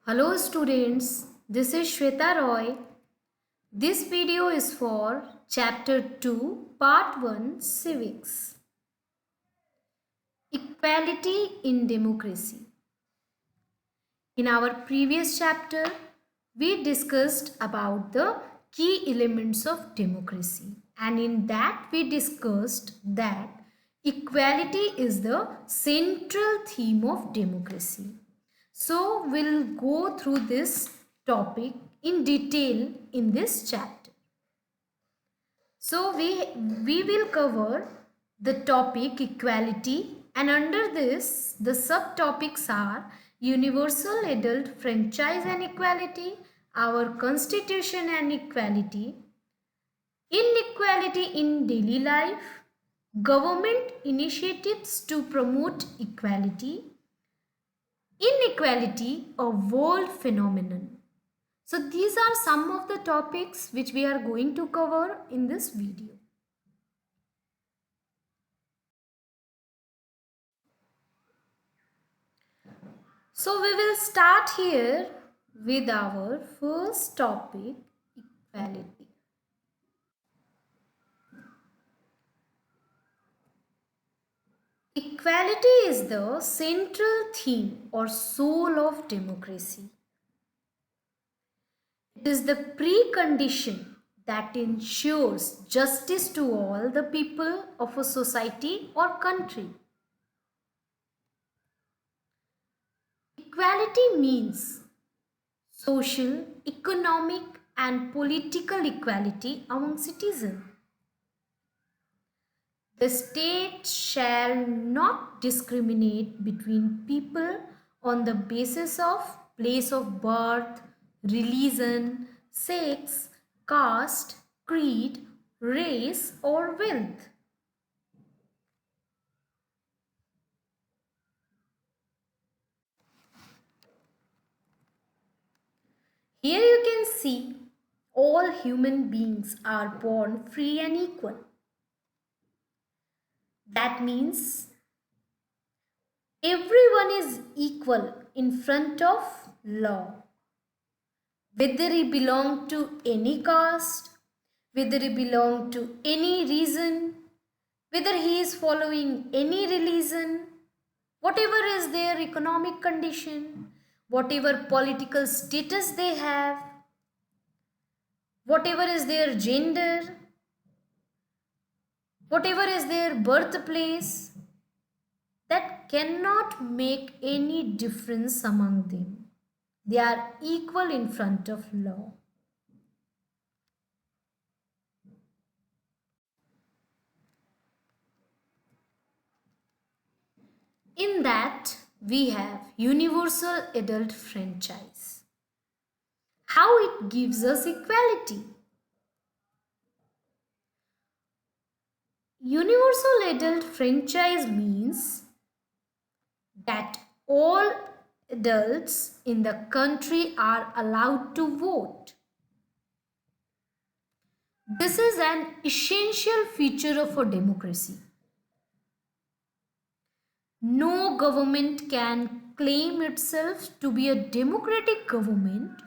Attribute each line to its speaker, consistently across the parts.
Speaker 1: Hello students, this is Shweta Roy. This video is for Chapter 2, Part 1, Civics. Equality in Democracy. In our previous chapter, we discussed about the key elements of democracy, and in that we discussed that equality is the central theme of democracy. So we'll go through this topic in detail in this chapter. So we will cover the topic equality, and under this the subtopics are universal adult franchise and equality, our constitution and equality, inequality in daily life, government initiatives to promote equality, inequality a world phenomenon. So these are some of the topics which we are going to cover in this video. So we will start here with our first topic, equality. Equality is the central theme or soul of democracy. It is the precondition that ensures justice to all the people of a society or country. Equality means social, economic, and political equality among citizens. The state shall not discriminate between people on the basis of place of birth, religion, sex, caste, creed, race, or wealth. Here you can see all human beings are born free and equal. That means everyone is equal in front of law. Whether he belong to any caste, whether he belong to any reason, whether he is following any religion, whatever is their economic condition, whatever political status they have, whatever is their gender, whatever is their birthplace, that cannot make any difference among them. They are equal in front of law. In that, we have universal adult franchise. How it gives us equality. Universal adult franchise means that all adults in the country are allowed to vote. This is an essential feature of a democracy. No government can claim itself to be a democratic government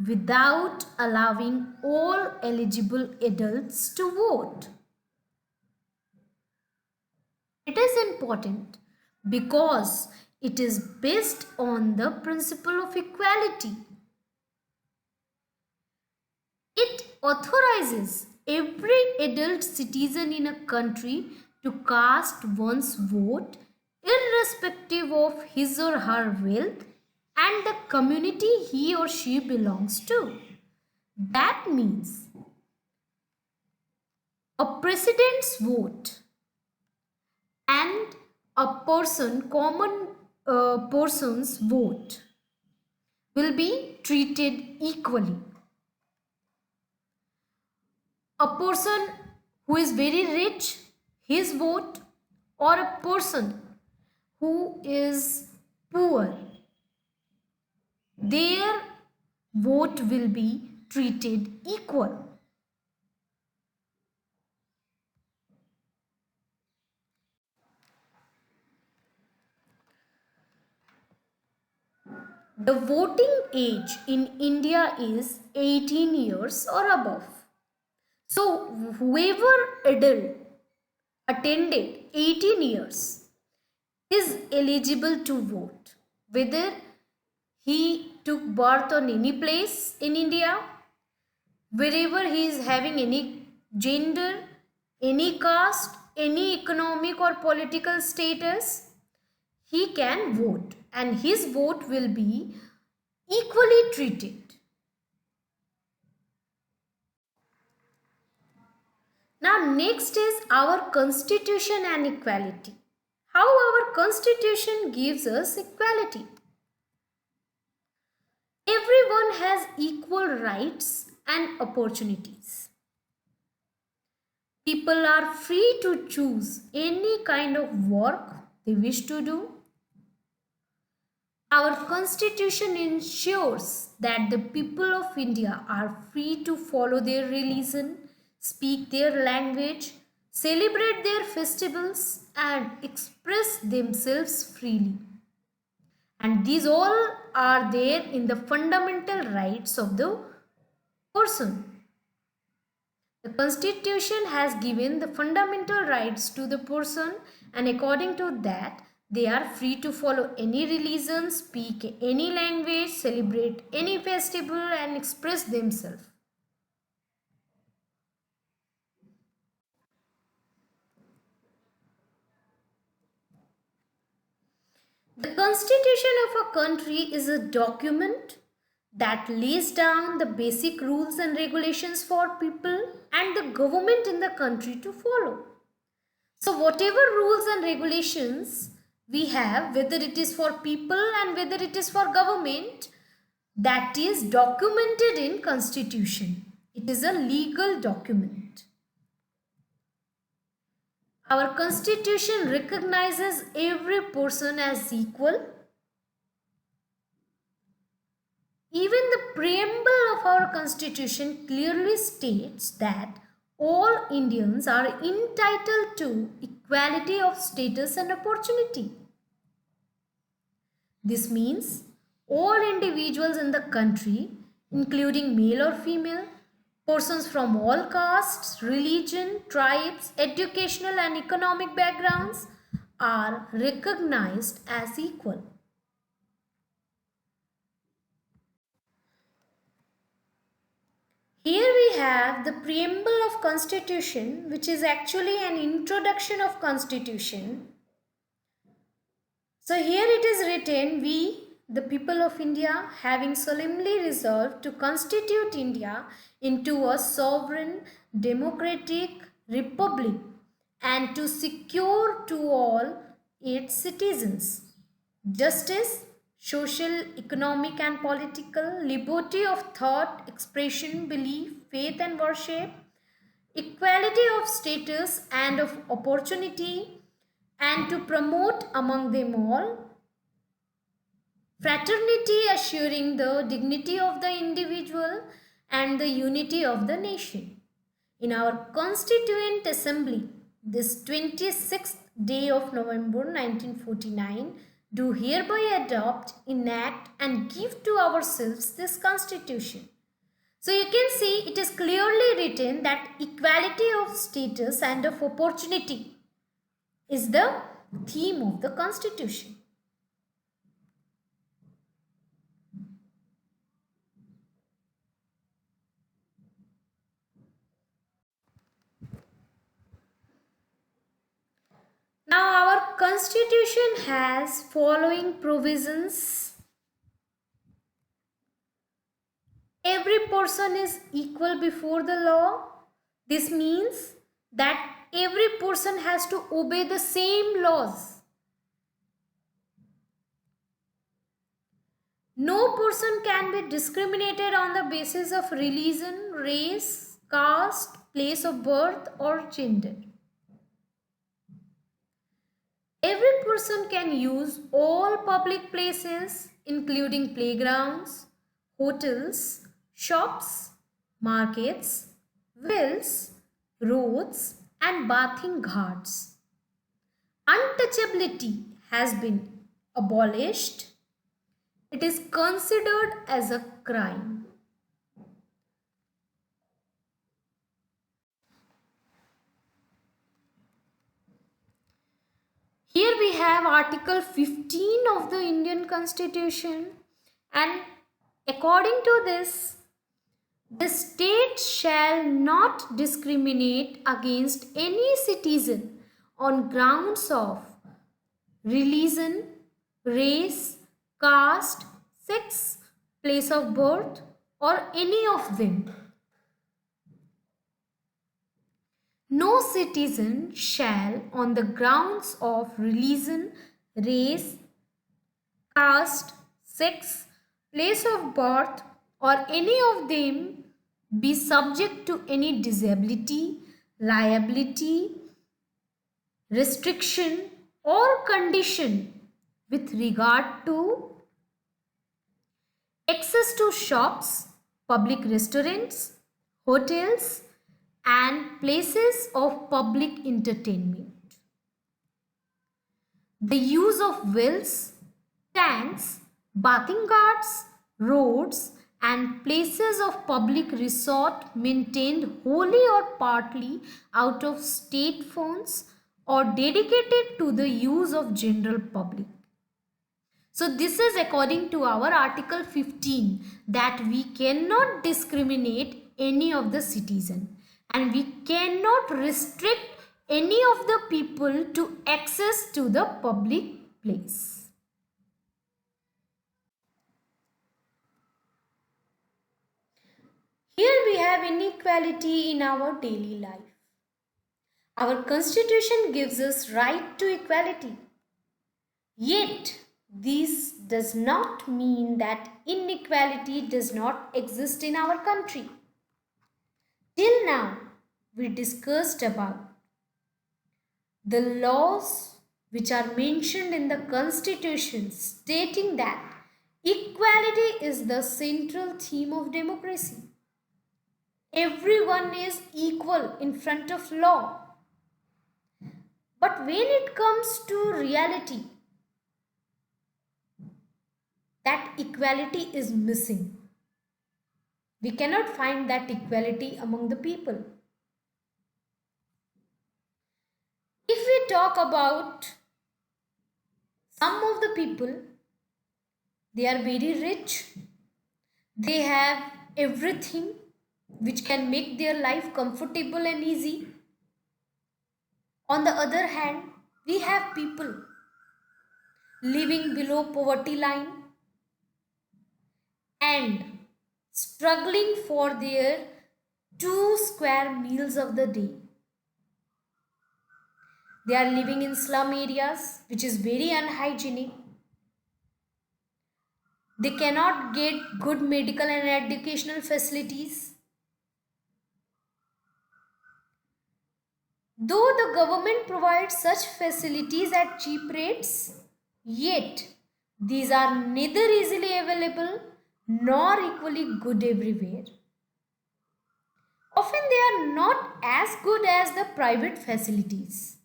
Speaker 1: without allowing all eligible adults to vote. It is important because it is based on the principle of equality. It authorizes every adult citizen in a country to cast one's vote irrespective of his or her wealth and the community he or she belongs to. That means a president's vote and common person's vote will be treated equally. A person who is very rich, his vote, or a person who is poor, their vote will be treated equal. The voting age in India is 18 years or above. So whoever adult attended 18 years is eligible to vote, whether he took birth on any place in India, wherever he is having any gender, any caste, any economic or political status, he can vote and his vote will be equally treated. Now next is our constitution and equality. How our constitution gives us equality. Everyone has equal rights and opportunities. People are free to choose any kind of work they wish to do. Our constitution ensures that the people of India are free to follow their religion, speak their language, celebrate their festivals, and express themselves freely. And these all are there in the fundamental rights of the person. The Constitution has given the fundamental rights to the person, and according to that, they are free to follow any religion, speak any language, celebrate any festival, and express themselves. The Constitution of a country is a document that lays down the basic rules and regulations for people and the government in the country to follow. So whatever rules and regulations we have, whether it is for people and whether it is for government, that is documented in Constitution. It is a legal document. Our Constitution recognizes every person as equal. Even the preamble of our Constitution clearly states that all Indians are entitled to equality of status and opportunity. This means all individuals in the country, including male or female, persons from all castes, religion, tribes, educational and economic backgrounds, are recognized as equal. Here we have the preamble of Constitution, which is actually an introduction of Constitution. So here it is written, we, the people of India, having solemnly resolved to constitute India into a sovereign, democratic republic and to secure to all its citizens justice, social, economic and political, liberty of thought, expression, belief, faith and worship, equality of status and of opportunity, and to promote among them all fraternity, assuring the dignity of the individual and the unity of the nation. In our Constituent Assembly, this 26th day of November 1949, do hereby adopt, enact and give to ourselves this Constitution. So you can see it is clearly written that equality of status and of opportunity is the theme of the Constitution. Now our Constitution has following provisions. Every person is equal before the law. This means that every person has to obey the same laws. No person can be discriminated on the basis of religion, race, caste, place of birth or gender. Every person can use all public places including playgrounds, hotels, shops, markets, wells, roads and bathing ghats. Untouchability has been abolished. it is considered as a crime. Here we have Article 15 of the Indian Constitution, and according to this, the state shall not discriminate against any citizen on grounds of religion, race, caste, sex, place of birth, or any of them. No citizen shall, on the grounds of religion, race, caste, sex, place of birth, or any of them, be subject to any disability, liability, restriction, or condition with regard to access to shops, public restaurants, hotels, and places of public entertainment. The use of wells, tanks, bathing gardens, roads, and places of public resort maintained wholly or partly out of state funds or dedicated to the use of general public. So this is according to our Article 15, that we cannot discriminate any of the citizen, and we cannot restrict any of the people to access to the public place. Here we have inequality in our daily life. Our constitution gives us right to equality. Yet, this does not mean that inequality does not exist in our country. Till now, we discussed about the laws which are mentioned in the constitution stating that equality is the central theme of democracy. Everyone is equal in front of law. But when it comes to reality, that equality is missing. We cannot find that equality among the people. If we talk about some of the people, they are very rich. They have everything which can make their life comfortable and easy. On the other hand, we have people living below poverty line and struggling for their 2 square meals of the day. They are living in slum areas, which is very unhygienic. They cannot get good medical and educational facilities. Though the government provides such facilities at cheap rates, yet these are neither easily available nor equally good everywhere. Often they are not as good as the private facilities,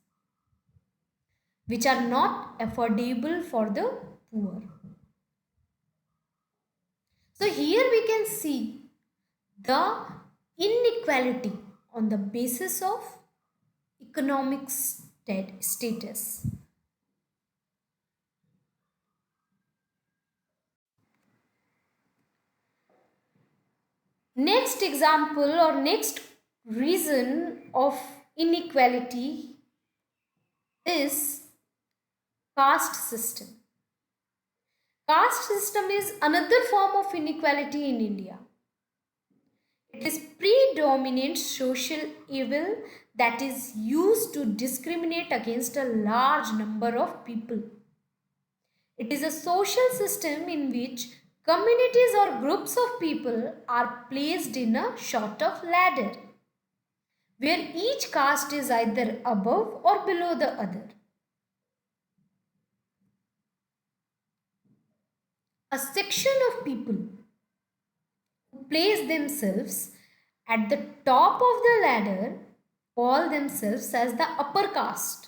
Speaker 1: which are not affordable for the poor. So here we can see the inequality on the basis of economic status. Next example or next reason of inequality is caste system. Caste system is another form of inequality in India. It is predominant social evil that is used to discriminate against a large number of people. It is a social system in which communities or groups of people are placed in a sort of ladder, where each caste is either above or below the other. A section of people who place themselves at the top of the ladder call themselves as the upper caste.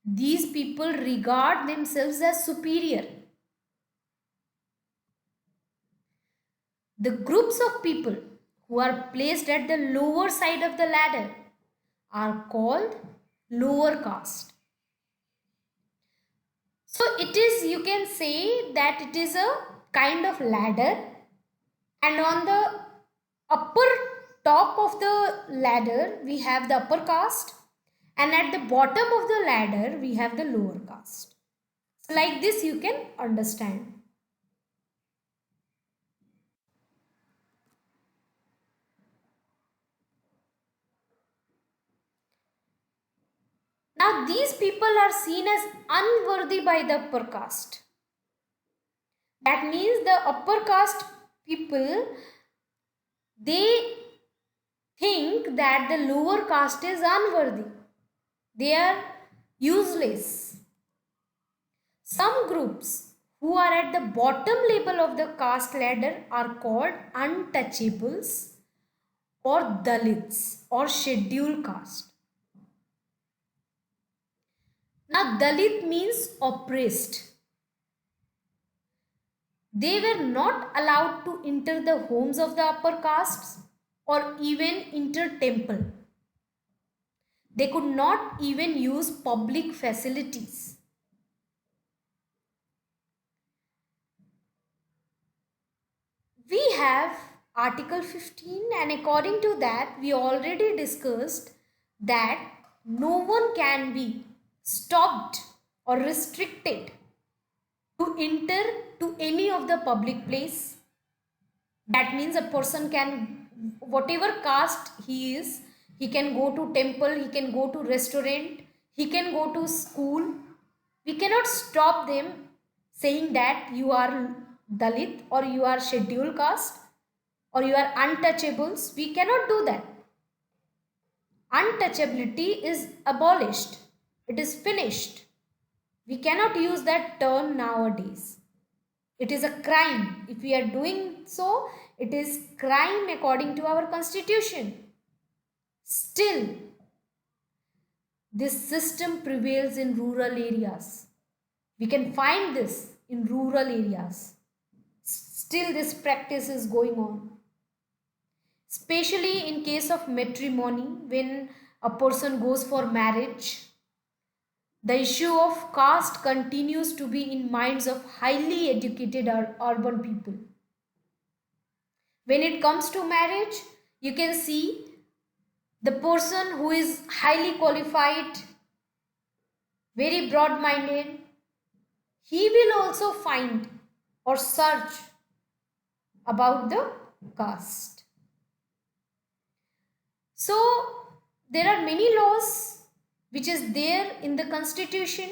Speaker 1: These people regard themselves as superior. The groups of people who are placed at the lower side of the ladder are called lower caste. So it is, you can say that it is a kind of ladder, and on the upper top of the ladder we have the upper caste, and at the bottom of the ladder we have the lower caste. So like this you can understand. Now these people are seen as unworthy by the upper caste. That means the upper caste people, they think that the lower caste is unworthy. They are useless. Some groups who are at the bottom level of the caste ladder are called untouchables or Dalits or scheduled caste. Now Dalit means oppressed. They were not allowed to enter the homes of the upper castes or even enter temple. They could not even use public facilities. We have Article 15, and according to that we already discussed that no one can be stopped or restricted to enter to any of the public place. That means a person can, whatever caste he is, he can go to temple, he can go to restaurant, he can go to school. We cannot stop them saying that you are Dalit or you are scheduled caste or you are untouchables. We cannot do that. Untouchability is abolished. It is finished. We cannot use that term nowadays. It is a crime. If we are doing so, it is crime according to our constitution. Still, this system prevails in rural areas. We can find this in rural areas. Still, this practice is going on. Especially in case of matrimony, when a person goes for marriage, the issue of caste continues to be in minds of highly educated urban people. When it comes to marriage, you can see the person who is highly qualified, very broad-minded, he will also find or search about the caste. So there are many laws which is there in the constitution,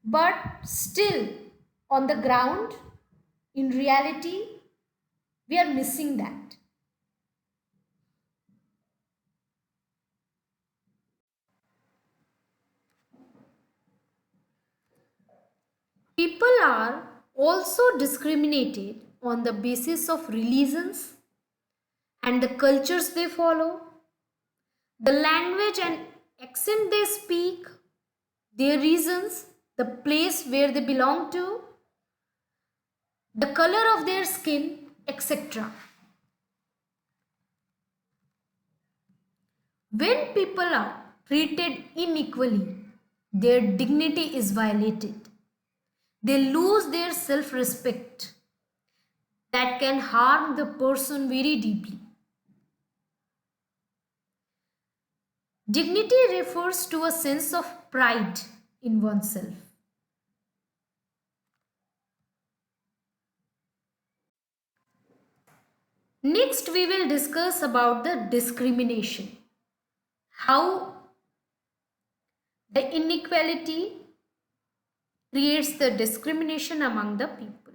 Speaker 1: but still on the ground, in reality, we are missing that. People are also discriminated on the basis of religions and the cultures they follow, the language and accent they speak, their reasons, the place where they belong to, the color of their skin, etc. When people are treated unequally, their dignity is violated. They lose their self-respect. That can harm the person very deeply. Dignity refers to a sense of pride in oneself. Next, we will discuss about the discrimination. How the inequality creates the discrimination among the people.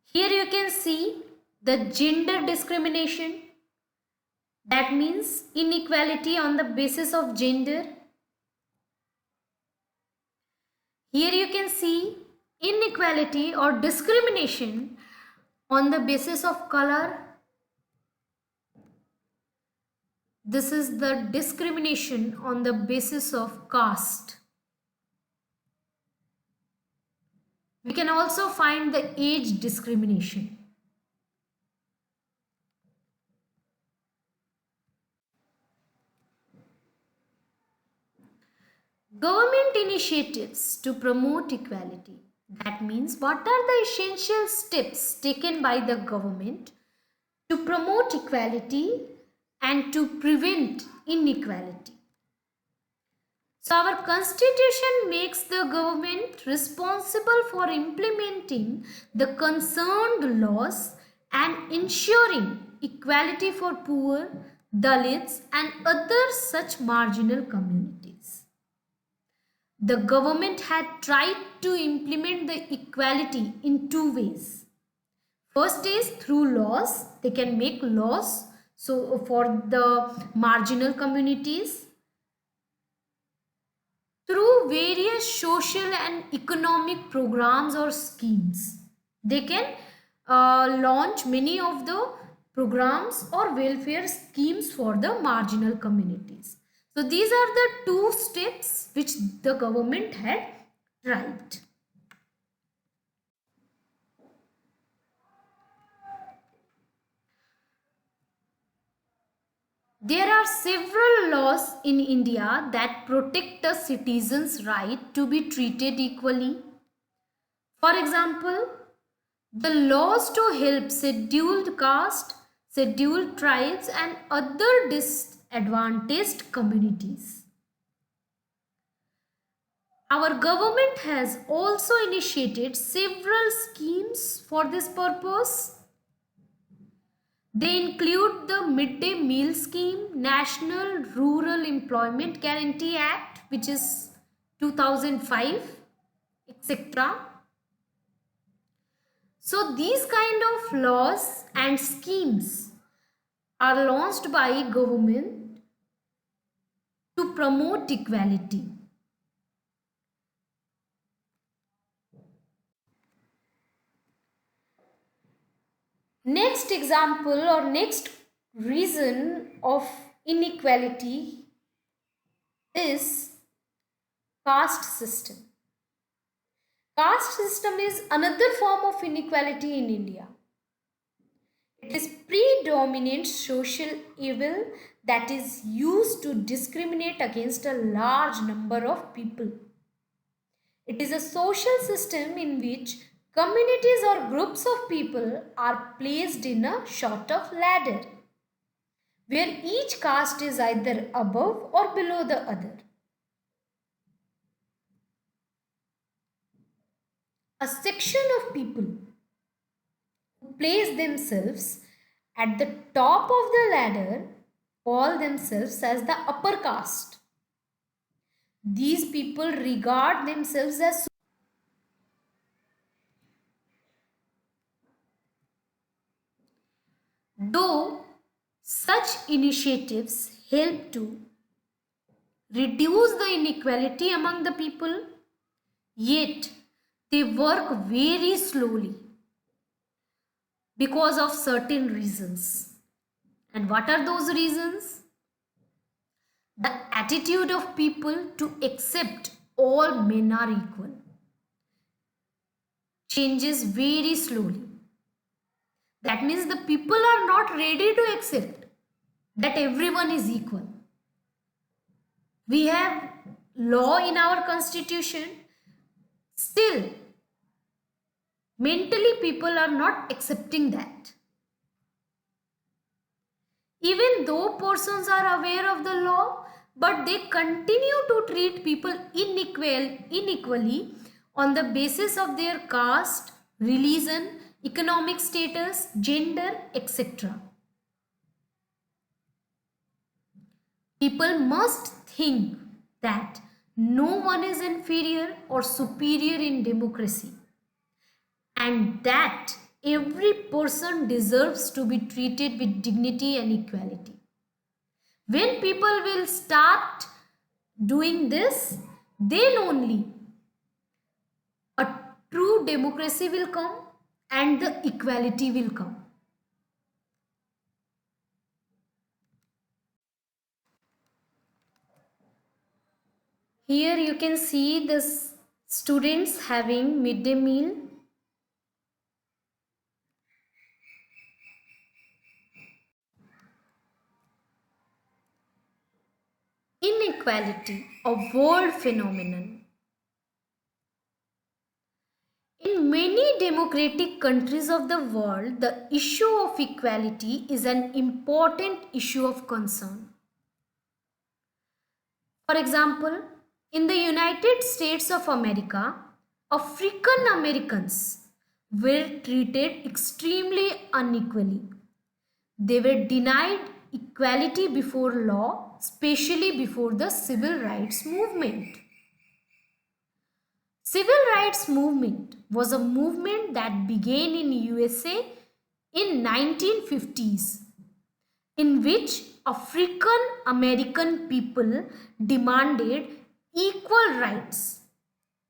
Speaker 1: Here you can see the gender discrimination. That means inequality on the basis of gender. Here you can see inequality or discrimination on the basis of color. This is the discrimination on the basis of caste. We can also find the age discrimination. Government initiatives to promote equality. That means, what are the essential steps taken by the government to promote equality and to prevent inequality? So, our constitution makes the government responsible for implementing the concerned laws and ensuring equality for poor, Dalits, and other such marginal communities. The government had tried to implement the equality in two ways. First is through laws. They can make laws so for the marginal communities. Through various social and economic programs or schemes, they can launch many of the programs or welfare schemes for the marginal communities. So these are the two steps which the government had tried. There are several laws in India that protect a citizen's right to be treated equally. For example, the laws to help scheduled caste, scheduled tribes, and other disadvantaged communities. Our government has also initiated several schemes for this purpose. They include the Midday Meal Scheme, National Rural Employment Guarantee Act, which is 2005, etc. So these kind of laws and schemes are launched by government to promote equality. Next example or next reason of inequality is caste system. Caste system is another form of inequality in India. It is predominant social evil that is used to discriminate against a large number of people. It is a social system in which communities or groups of people are placed in a sort of ladder, where each caste is either above or below the other. A section of people who place themselves at the top of the ladder call themselves as the upper caste. These people regard themselves as though such initiatives help to reduce the inequality among the people, yet they work very slowly because of certain reasons. And what are those reasons? The attitude of people to accept all men are equal changes very slowly. That means the people are not ready to accept that everyone is equal. We have law in our constitution, still mentally people are not accepting that. Even though persons are aware of the law, but they continue to treat people unequally on the basis of their caste, religion, economic status, gender, etc. People must think that no one is inferior or superior in democracy, and that every person deserves to be treated with dignity and equality. When people will start doing this, then only a true democracy will come and the equality will come. Here you can see this students having midday meal. Inequality, a world phenomenon. In many democratic countries of the world, the issue of equality is an important issue of concern. For example, in the United States of America, African Americans were treated extremely unequally. They were denied equality before law, especially before the civil rights movement. Civil rights movement was a movement that began in USA in 1950s, in which African American people demanded equal rights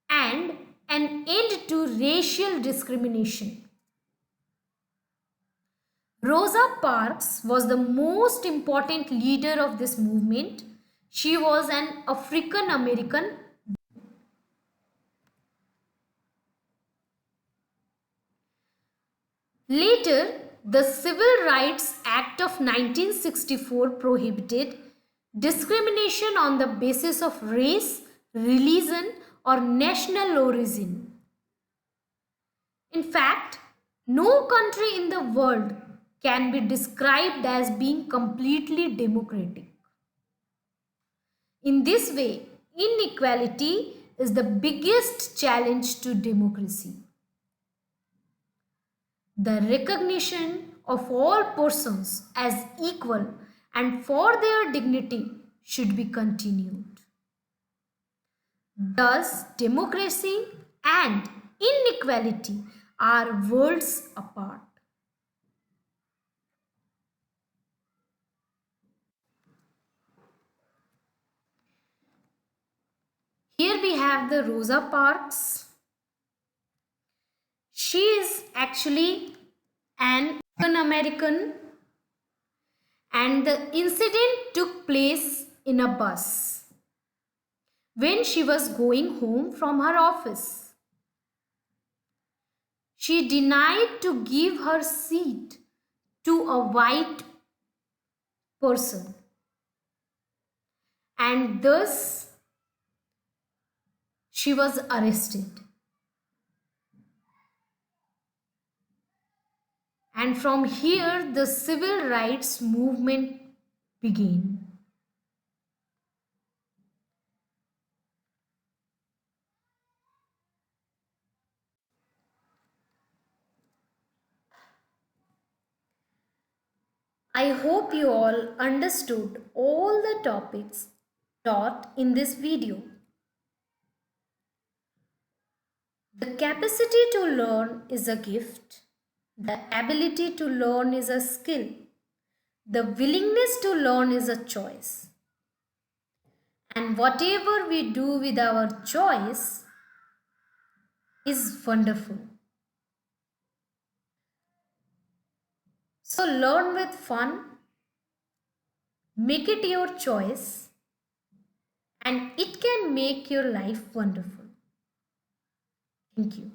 Speaker 1: and an end to racial discrimination. Rosa Parks was the most important leader of this movement. She was an African American. Later, the Civil Rights Act of 1964 prohibited discrimination on the basis of race, religion, or national origin. In fact, no country in the world can be described as being completely democratic. In this way, inequality is the biggest challenge to democracy. The recognition of all persons as equal and for their dignity should be continued. Thus, democracy and inequality are worlds apart. Here we have the Rosa Parks. She is actually an African American, and the incident took place in a bus when she was going home from her office. She denied to give her seat to a white person, and thus she was arrested. And from here, the civil rights movement began. I hope you all understood all the topics taught in this video. The capacity to learn is a gift. The ability to learn is a skill. The willingness to learn is a choice. And whatever we do with our choice is wonderful. So learn with fun, make it your choice, and it can make your life wonderful. Thank you.